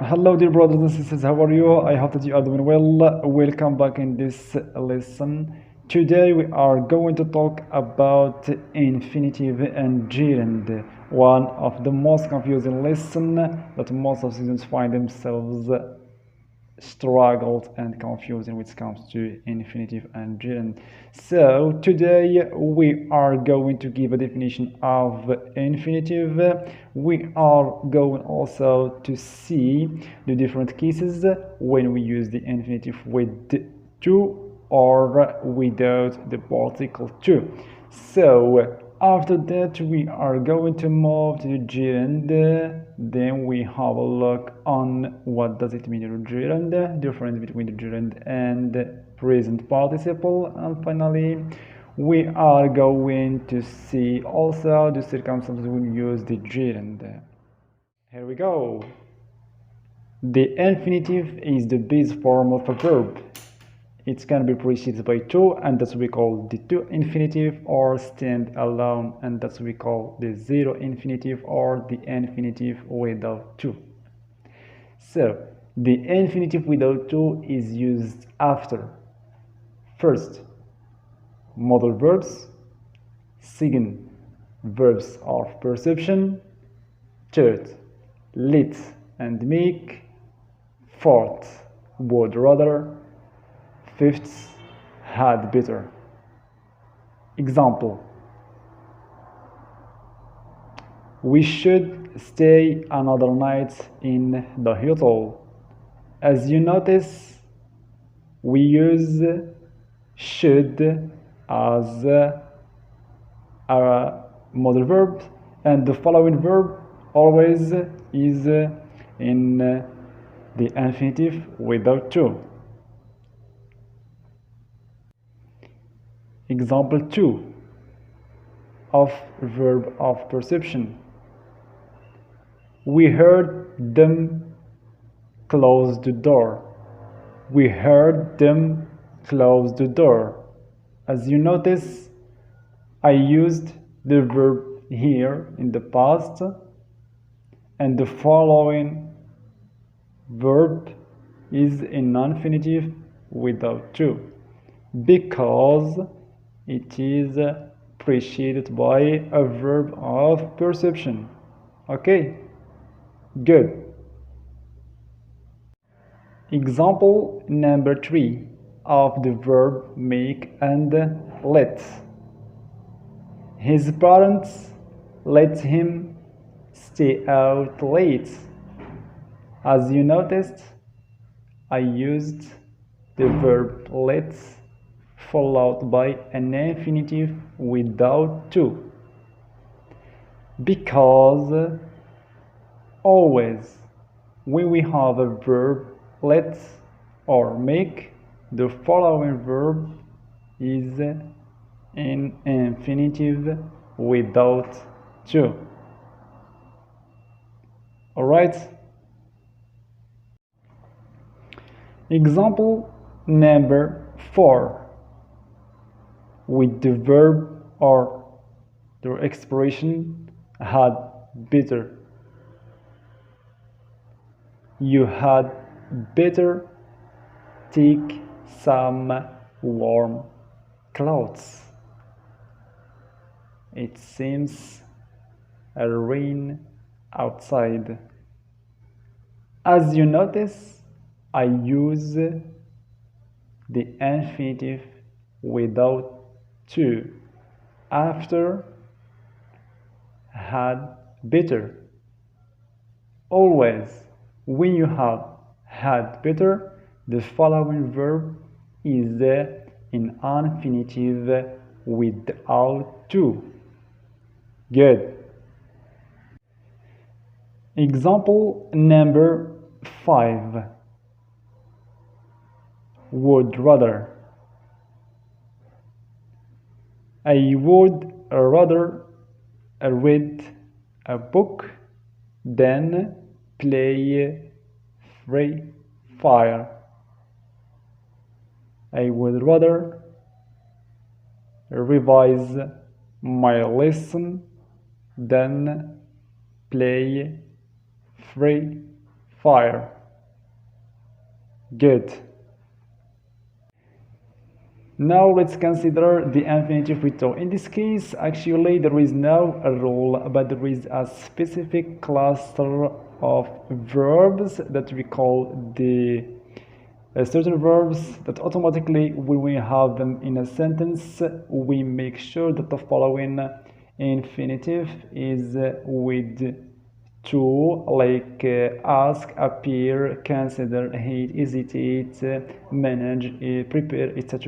Hello dear brothers and sisters, how are you? I hope that you are doing well. Welcome back in this lesson. Today we are going to talk about infinitive and gerund, one of the most confusing lesson that most of students find themselves struggled and confusing when it comes to infinitive and gerund. So today we are going to give a definition of infinitive. We are going also to see the different cases when we use the infinitive with to or without the particle to. So after that we are going to move to the gerund. Then we have a look on what does it mean in gerund, difference between the gerund and present participle, and finally we are going to see also the circumstances when we use the gerund. Here we go. The infinitive is the base form of a verb. It can be preceded by to, and that's what we call the to infinitive, or stand alone, and that's what we call the zero infinitive or the infinitive without to. So the infinitive without to is used after first modal verbs, second verbs of perception, third let and make, fourth would rather, fifth had better. Example: we should stay another night in the hotel. As you notice, we use should as a modal verb, and the following verb always is in the infinitive without to. Example 2 of verb of perception: we heard them close the door. We heard them close the door. As you notice, I used the verb here in the past, and the following verb is in non-infinitive without to, because it is preceded by a verb of perception. Okay, good. Example number 3 of the verb make and let: his parents let him stay out late. As you noticed, I used the verb let followed by an infinitive without to, because always when we have a verb let or make, the following verb is in infinitive without to. All right. Example number 4 with the verb or the expression had better: you had better take some warm clothes. It seems a rain outside. As you notice, I use the infinitive without to after had better. Always when you have had better, the following verb is in infinitive without to. Good. Example number 5: would rather. I would rather read a book than play Free Fire. I would rather revise my lesson than play Free fire. Good. Now let's consider the infinitive with to. In this case, actually there is no a rule, but there is a specific cluster of verbs that we call the certain verbs that automatically when we have them in a sentence, we make sure that the following infinitive is with to, like ask, appear, consider, hate, hesitate, manage, prepare, etc.